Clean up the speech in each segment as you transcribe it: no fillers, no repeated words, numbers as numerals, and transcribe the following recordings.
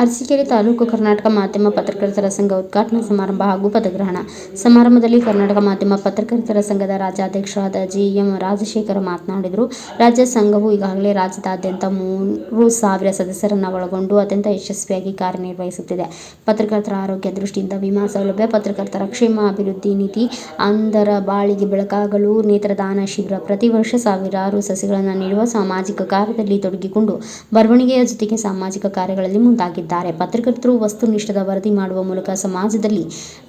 ಅರಸೀಕೆರೆ ತಾಲೂಕು ಕರ್ನಾಟಕ ಮಾಧ್ಯಮ ಪತ್ರಕರ್ತರ ಸಂಘ ಉದ್ಘಾಟನಾ ಸಮಾರಂಭ ಹಾಗೂ ಪದಗ್ರಹಣ ಸಮಾರಂಭದಲ್ಲಿ ಕರ್ನಾಟಕ ಮಾಧ್ಯಮ ಪತ್ರಕರ್ತರ ಸಂಘದ ರಾಜ್ಯಾಧ್ಯಕ್ಷರಾದ ಜಿ.ಎಂ. ರಾಜಶೇಖರ ಮಾತನಾಡಿದರು. ರಾಜ್ಯ ಸಂಘವು ಈಗಾಗಲೇ ರಾಜ್ಯದಾದ್ಯಂತ 3,000 ಸದಸ್ಯರನ್ನು ಒಳಗೊಂಡು ಅತ್ಯಂತ ಯಶಸ್ವಿಯಾಗಿ ಕಾರ್ಯನಿರ್ವಹಿಸುತ್ತಿದೆ. ಪತ್ರಕರ್ತರ ಆರೋಗ್ಯ ದೃಷ್ಟಿಯಿಂದ ವಿಮಾ ಸೌಲಭ್ಯ, ಪತ್ರಕರ್ತರ ಕ್ಷೇಮ ಅಭಿವೃದ್ಧಿ ನಿಧಿ, ಅಂಧರ ಬಾಳಿಗೆ ಬೆಳಕಾಗಲು ನೇತ್ರದಾನ ಶಿಬಿರ, ಪ್ರತಿ ವರ್ಷ ಸಾವಿರಾರು ಸಸಿಗಳನ್ನು ನೀಡುವ ಸಾಮಾಜಿಕ ಕಾರ್ಯದಲ್ಲಿ ತೊಡಗಿಕೊಂಡು ಬರವಣಿಗೆಯ ಜೊತೆಗೆ ಸಾಮಾಜಿಕ ಕಾರ್ಯಗಳಲ್ಲಿ ಮುಂದಾಗಿದ್ದಾರೆ. ಪತ್ರಕರ್ತರು ವಸ್ತುನಿಷ್ಠದ ವರದಿ ಮಾಡುವ ಮೂಲಕ ಸಮಾಜದಲ್ಲಿ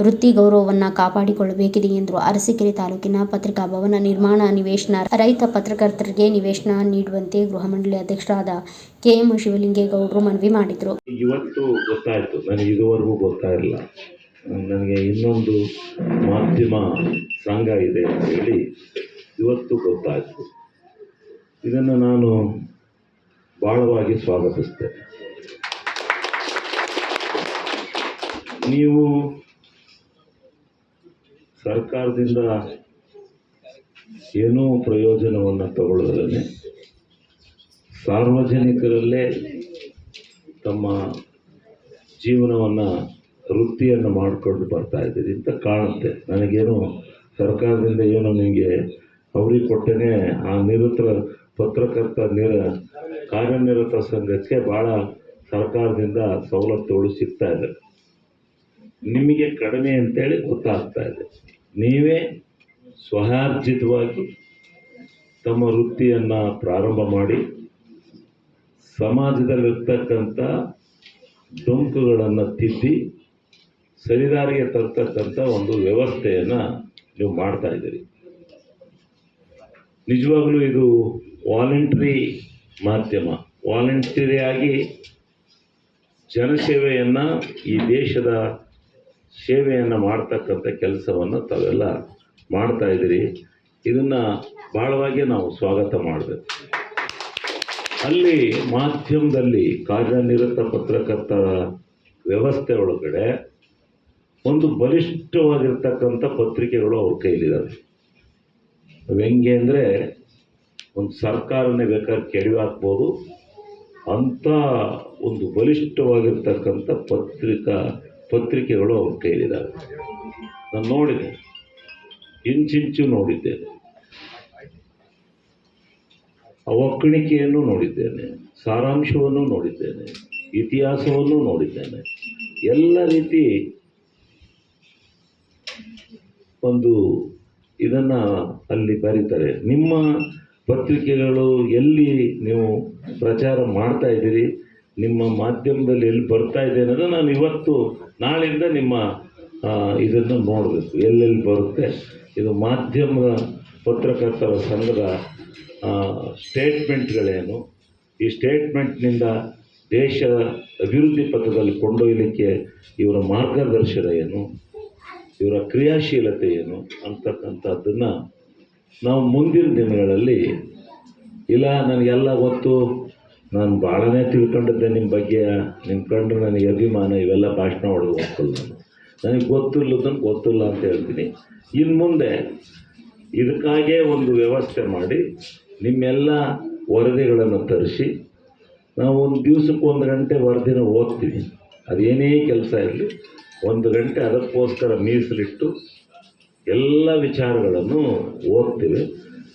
ವೃತ್ತಿ ಗೌರವವನ್ನು ಕಾಪಾಡಿಕೊಳ್ಳಬೇಕಿದೆ ಎಂದರು. ಅರಸೀಕೆರೆ ತಾಲೂಕಿನ ಪತ್ರಿಕಾ ಭವನ ನಿರ್ಮಾಣ ನಿವೇಶನ ರಹಿತ ಪತ್ರಕರ್ತರಿಗೆ ನಿವೇಶನ ನೀಡುವಂತೆ ಗೃಹ ಮಂಡಳಿ ಅಧ್ಯಕ್ಷರಾದ ಕೆ.ಎಂ. ಶಿವಲಿಂಗೇಗೌಡರು ಮನವಿ ಮಾಡಿದರು. ಇವತ್ತು ಗೊತ್ತಾಯಿತು, ನನಗೆ ಇದುವರೆಗೂ ಗೊತ್ತಾಗಿಲ್ಲ. ನನಗೆ ಇನ್ನೊಂದು ಮಾಧ್ಯಮ ಸಂಘ ಇದೆ ಅಂತ ಹೇಳಿ ಇವತ್ತು ಗೊತ್ತಾಯಿತು. ಇದನ್ನು ನಾನು ಬಹಳವಾಗಿ ಸ್ವಾಗತಿಸ್ತೇನೆ. ನೀವು ಸರ್ಕಾರದಿಂದ ಏನೂ ಪ್ರಯೋಜನವನ್ನು ತಗೊಳ್ಳೋದಲ್ಲೇ ಸಾರ್ವಜನಿಕರಲ್ಲೇ ತಮ್ಮ ಜೀವನವನ್ನು ವೃತ್ತಿಯನ್ನು ಮಾಡಿಕೊಂಡು ಬರ್ತಾ ಇದ್ದೀರಿ ಅಂತ ಕಾಣುತ್ತೆ. ನನಗೇನು ಸರ್ಕಾರದಿಂದ ಏನು ನಿಮಗೆ ಅವ್ರಿಗೆ ಕೊಟ್ಟೇ ಆ ಪತ್ರಕರ್ತ ಕಾರ್ಯನಿರತ ಸಂಘಕ್ಕೆ ಭಾಳ ಸರ್ಕಾರದಿಂದ ಸವಲತ್ತುಗಳು ಸಿಗ್ತಾ ಇದೆ. ನಿಮಗೆ ಕಡಿಮೆ ಅಂತೇಳಿ ಗೊತ್ತಾಗ್ತಾ ಇದೆ. ನೀವೇ ಸ್ವಯಾರ್ಜಿತವಾಗಿ ತಮ್ಮ ವೃತ್ತಿಯನ್ನು ಪ್ರಾರಂಭ ಮಾಡಿ ಸಮಾಜದಲ್ಲಿರ್ತಕ್ಕಂಥ ಡೊಂಕುಗಳನ್ನು ತಿದ್ದಿ ಸರಿದಾರಿಗೆ ತರ್ತಕ್ಕಂಥ ಒಂದು ವ್ಯವಸ್ಥೆಯನ್ನು ನೀವು ಮಾಡ್ತಾ ಇದ್ದೀರಿ. ನಿಜವಾಗಲೂ ಇದು ವಾಲಂಟ್ರಿ ಮಾಧ್ಯಮ, ವಾಲಂಟರಿಯಾಗಿ ಜನಸೇವೆಯನ್ನು, ಈ ದೇಶದ ಸೇವೆಯನ್ನು ಮಾಡ್ತಕ್ಕಂಥ ಕೆಲಸವನ್ನು ತಾವೆಲ್ಲ ಮಾಡ್ತಾ ಇದ್ದೀರಿ. ಇದನ್ನು ಬಹಳವಾಗಿ ನಾವು ಸ್ವಾಗತ ಮಾಡಬೇಕು. ಅಲ್ಲಿ ಮಾಧ್ಯಮದಲ್ಲಿ ಕಾರ್ಯನಿರತ ಪತ್ರಕರ್ತರ ವ್ಯವಸ್ಥೆ ಒಳಗಡೆ ಒಂದು ಬಲಿಷ್ಠವಾಗಿರ್ತಕ್ಕಂಥ ಪತ್ರಿಕೆಗಳು ಅವ್ರ ಕೈಲಿದ್ದಾವೆ. ಹೆಂಗೆ ಅಂದರೆ ಒಂದು ಸರ್ಕಾರನೇ ಬೇಕಾದ್ರೆ ಕೆಡವಿ ಹಾಕ್ಬೋದು ಅಂಥ ಒಂದು ಬಲಿಷ್ಠವಾಗಿರ್ತಕ್ಕಂಥ ಪತ್ರಿಕೆಗಳು ಅವ್ರ ಕೈಲಿದ್ದಾವೆ. ನಾನು ನೋಡಿದೆ, ಇಂಚಿಂಚು ನೋಡಿದ್ದೇನೆ, ಆ ಒಕ್ಕಣಿಕೆಯನ್ನು ನೋಡಿದ್ದೇನೆ, ಸಾರಾಂಶವನ್ನು ನೋಡಿದ್ದೇನೆ, ಇತಿಹಾಸವನ್ನು ನೋಡಿದ್ದೇನೆ. ಎಲ್ಲ ರೀತಿ ಒಂದು ಇದನ್ನು ಅಲ್ಲಿ ಬರೀತಾರೆ. ನಿಮ್ಮ ಪತ್ರಿಕೆಗಳು ಎಲ್ಲಿ ನೀವು ಪ್ರಚಾರ ಮಾಡ್ತಾ ಇದ್ದೀರಿ, ನಿಮ್ಮ ಮಾಧ್ಯಮದಲ್ಲಿ ಎಲ್ಲಿ ಬರ್ತಾ ಇದೆ ಅನ್ನೋದು ನಾನು ಇವತ್ತು ನಾಳೆಯಿಂದ ನಿಮ್ಮ ಇದನ್ನು ನೋಡಬೇಕು, ಎಲ್ಲೆಲ್ಲಿ ಬರುತ್ತೆ. ಇದು ಮಾಧ್ಯಮದ ಪತ್ರಕರ್ತರ ಸಂಘದ ಸ್ಟೇಟ್ಮೆಂಟ್ಗಳೇನು, ಈ ಸ್ಟೇಟ್ಮೆಂಟ್ನಿಂದ ದೇಶದ ಅಭಿವೃದ್ಧಿ ಪಥದಲ್ಲಿ ಕೊಂಡೊಯ್ಯಲಿಕ್ಕೆ ಇವರ ಮಾರ್ಗದರ್ಶನ ಏನು, ಇವರ ಕ್ರಿಯಾಶೀಲತೆ ಏನು ಅಂತಕ್ಕಂಥದ್ದನ್ನು ನಾವು ಮುಂದಿನ ದಿನಗಳಲ್ಲಿ, ಇಲ್ಲ ನನಗೆಲ್ಲ ಗೊತ್ತು, ನಾನು ಭಾಳನೇ ತಿಳ್ಕೊಂಡಿದ್ದೆ ನಿಮ್ಮ ಬಗ್ಗೆ, ನಿಮ್ಮ ಕಂಡ್ರೆ ನನಗೆ ಅಭಿಮಾನ, ಇವೆಲ್ಲ ಭಾಷಣ ಹೊಡೆದು ಹೋಗ್ತಲ್ಲ, ನನಗೆ ಗೊತ್ತಿಲ್ಲದನ್ನು ಗೊತ್ತಿಲ್ಲ ಅಂತ ಹೇಳ್ತೀನಿ. ಇನ್ನು ಮುಂದೆ ಇದಕ್ಕಾಗೇ ಒಂದು ವ್ಯವಸ್ಥೆ ಮಾಡಿ ನಿಮ್ಮೆಲ್ಲ ವರದಿಗಳನ್ನು ತರಿಸಿ ನಾವು ಒಂದು ದಿವಸಕ್ಕೆ 1 ಗಂಟೆ ವರದಿನ ಓದ್ತೀವಿ. ಅದೇನೇ ಕೆಲಸ ಇರಲಿ 1 ಗಂಟೆ ಅದಕ್ಕೋಸ್ಕರ ಮೀಸಲಿಟ್ಟು ಎಲ್ಲ ವಿಚಾರಗಳನ್ನು ಓದ್ತೀವಿ.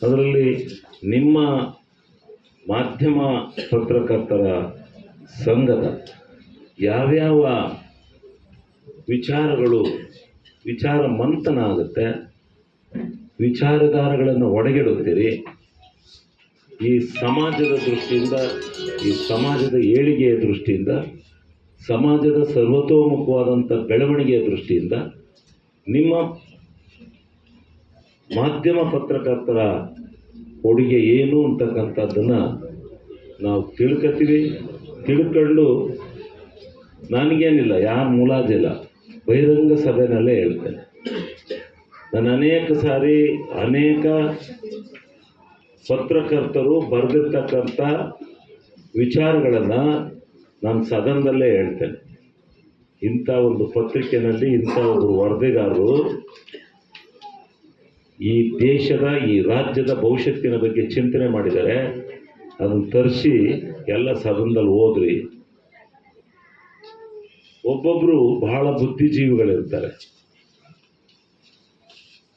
ಅದರಲ್ಲಿ ನಿಮ್ಮ ಮಾಧ್ಯಮ ಪತ್ರಕರ್ತರ ಸಂಘದ ಯಾವ್ಯಾವ ವಿಚಾರ ಮಂಥನ ಆಗುತ್ತೆ, ವಿಚಾರಧಾರೆಗಳನ್ನು ಒಡೆಗಿಡುತ್ತೀರಿ, ಈ ಸಮಾಜದ ದೃಷ್ಟಿಯಿಂದ, ಈ ಸಮಾಜದ ಏಳಿಗೆಯ ದೃಷ್ಟಿಯಿಂದ, ಸಮಾಜದ ಸರ್ವತೋಮುಖವಾದಂಥ ಬೆಳವಣಿಗೆಯ ದೃಷ್ಟಿಯಿಂದ ನಿಮ್ಮ ಮಾಧ್ಯಮ ಪತ್ರಕರ್ತರ ಕೊಡುಗೆ ಏನು ಅಂತಕ್ಕಂಥದ್ದನ್ನು ನಾವು ತಿಳ್ಕೊಂಡು ನನಗೇನಿಲ್ಲ, ಯಾರು ಮುಲಾಜಿಲ್ಲ, ಬಹಿರಂಗ ಸಭೆಯಲ್ಲೇ ಹೇಳ್ತೇನೆ. ನಾನು ಅನೇಕ ಪತ್ರಕರ್ತರು ಬರೆದಿರ್ತಕ್ಕಂಥ ವಿಚಾರಗಳನ್ನು ನಾನು ಸದನದಲ್ಲೇ ಹೇಳ್ತೇನೆ. ಇಂಥ ಒಂದು ಪತ್ರಿಕೆಯಲ್ಲಿ ಇಂಥ ಒಬ್ಬರು ವರದಿಗಾರರು ಈ ದೇಶದ, ಈ ರಾಜ್ಯದ ಭವಿಷ್ಯತ್ತಿನ ಬಗ್ಗೆ ಚಿಂತನೆ ಮಾಡಿದ್ದಾರೆ. ಅದನ್ನು ತರಿಸಿ ಎಲ್ಲ ಸದನದಲ್ಲಿ ಓದ್ರಿ. ಒಬ್ಬೊಬ್ಬರು ಬಹಳ ಬುದ್ಧಿಜೀವಿಗಳಿರ್ತಾರೆ.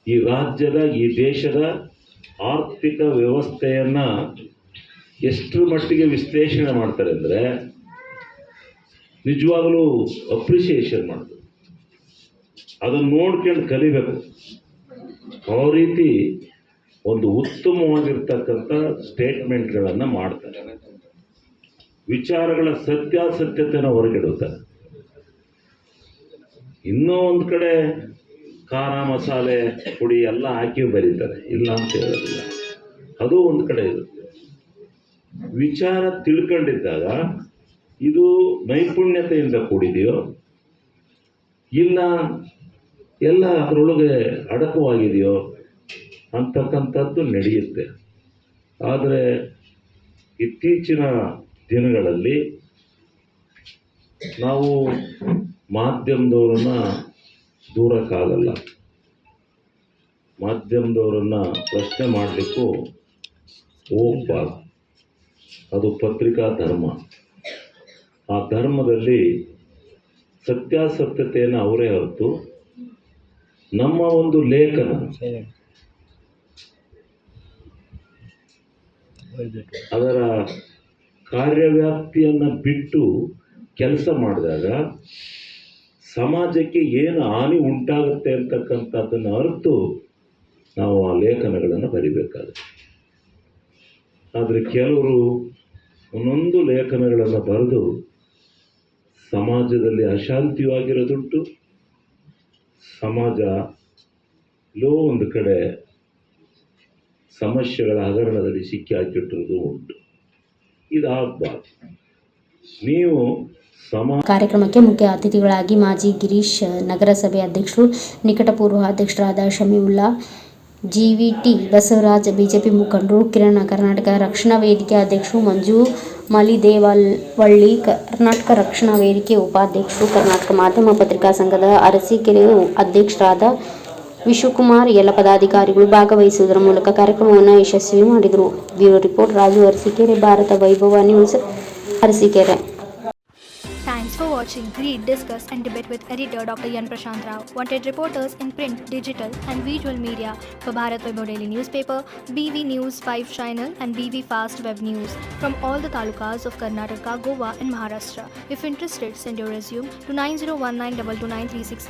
ಈ ರಾಜ್ಯದ, ಈ ದೇಶದ ಆರ್ಥಿಕ ವ್ಯವಸ್ಥೆಯನ್ನ ಎಷ್ಟರ ಮಟ್ಟಿಗೆ ವಿಶ್ಲೇಷಣೆ ಮಾಡ್ತಾರೆ ಅಂದರೆ ನಿಜವಾಗಲೂ ಅಪ್ರಿಷಿಯೇಷನ್ ಮಾಡ್ತಾರೆ. ಅದನ್ನು ನೋಡ್ಕೊಂಡು ಕಲಿಬೇಕು. ಆ ರೀತಿ ಒಂದು ಉತ್ತಮವಾಗಿರ್ತಕ್ಕಂಥ ಸ್ಟೇಟ್ಮೆಂಟ್ಗಳನ್ನು ಮಾಡ್ತಾರೆ. ವಿಚಾರಗಳ ಸತ್ಯಾಸತ್ಯತೆಯನ್ನು ಹೊರಗಿಡುತ್ತಾರೆ. ಇನ್ನೂ ಒಂದು ಕಡೆ ಖಾರ ಮಸಾಲೆ ಪುಡಿ ಎಲ್ಲ ಹಾಕಿ ಬರೀತಾರೆ, ಇಲ್ಲ ಅಂತ ಹೇಳೋದಿಲ್ಲ. ಅದು ಒಂದು ಕಡೆ ಇರುತ್ತೆ. ವಿಚಾರ ತಿಳ್ಕೊಂಡಿದ್ದಾಗ ಇದು ನೈಪುಣ್ಯತೆಯಿಂದ ಕೂಡಿದೆಯೋ ಇಲ್ಲ ಎಲ್ಲ ಅದರೊಳಗೆ ಅಡಕವಾಗಿದೆಯೋ ಅಂತಕ್ಕಂಥದ್ದು ನಡೆಯುತ್ತೆ. ಆದರೆ ಇತ್ತೀಚಿನ ದಿನಗಳಲ್ಲಿ ನಾವು ಮಾಧ್ಯಮದವ್ರನ್ನ ದೂರಕ್ಕಾಗಲ್ಲ. ಮಾಧ್ಯಮದವರನ್ನ ಪ್ರಶ್ನೆ ಮಾಡಲಿಕ್ಕೂ ಹೋಗಬಾರ್ದು. ಅದು ಪತ್ರಿಕಾ ಧರ್ಮ. ಆ ಧರ್ಮದಲ್ಲಿ ಸತ್ಯಾಸತ್ಯತೆಯನ್ನು ಅವರೇ ಹೊರತು ನಮ್ಮ ಒಂದು ಲೇಖನ ಅದರ ಕಾರ್ಯವ್ಯಾಪ್ತಿಯನ್ನು ಬಿಟ್ಟು ಕೆಲಸ ಮಾಡಿದಾಗ ಸಮಾಜಕ್ಕೆ ಏನು ಹಾನಿ ಉಂಟಾಗುತ್ತೆ ಅಂತಕ್ಕಂಥದ್ದನ್ನು ಅರಿತು ನಾವು ಆ ಲೇಖನಗಳನ್ನು ಬರಿಬೇಕಾಗುತ್ತೆ. ಆದರೆ ಕೆಲವರು ಒಂದೊಂದು ಲೇಖನಗಳನ್ನು ಬರೆದು ಸಮಾಜದಲ್ಲಿ ಅಶಾಂತಿಯಾಗಿರೋದುಂಟು. ಸಮಾಜ ಎಲ್ಲೋ ಒಂದು ಕಡೆ ಸಮಸ್ಯೆಗಳ ಹಗರಣದಲ್ಲಿ ಸಿಕ್ಕಿ ಹಾಕಿಟ್ಟಿರೋದು ಉಂಟು. ಇದಾಗಬಾರ್ದು. ನೀವು ಕಾರ್ಯಕ್ರಮಕ್ಕೆ ಮುಖ್ಯ ಅತಿಥಿಗಳಾಗಿ ಮಾಜಿ ಗಿರೀಶ್ ನಗರಸಭೆ ಅಧ್ಯಕ್ಷರು, ನಿಕಟಪೂರ್ವ ಅಧ್ಯಕ್ಷರಾದ ಶಮೀವುಲ್ಲಾ, ಜಿವಿಟಿ ಬಸವರಾಜ್, ಬಿಜೆಪಿ ಮುಖಂಡರು, ಕಿರಣ, ಕರ್ನಾಟಕ ರಕ್ಷಣಾ ವೇದಿಕೆ ಅಧ್ಯಕ್ಷರು, ಮಂಜು ಮಲಿದೇವಳ್ಳಿ, ಕರ್ನಾಟಕ ರಕ್ಷಣಾ ವೇದಿಕೆ ಉಪಾಧ್ಯಕ್ಷರು, ಕರ್ನಾಟಕ ಮಾಧ್ಯಮ ಪತ್ರಿಕಾ ಸಂಘದ ಅರಸೀಕೆರೆ ಅಧ್ಯಕ್ಷರಾದ ವಿಶ್ವಕುಮಾರ್ ಎಲ್ಲ ಪದಾಧಿಕಾರಿಗಳು ಭಾಗವಹಿಸುವುದರ ಮೂಲಕ ಕಾರ್ಯಕ್ರಮವನ್ನು ಯಶಸ್ವಿ ಮಾಡಿದರು. Bureau report Raju Arasikere, Bharat Vaibhav news, Arasikere. Thanks for watching. Read, discuss and debate with editor Dr. Yan Prashant Rao. Wanted reporters in print, digital and visual media for Bharat Vaibhav Daily Newspaper, BV News 5 Channel and BV Fast Web News from all the talukas of Karnataka, Goa and Maharashtra. If interested, send your resume to 9019229369.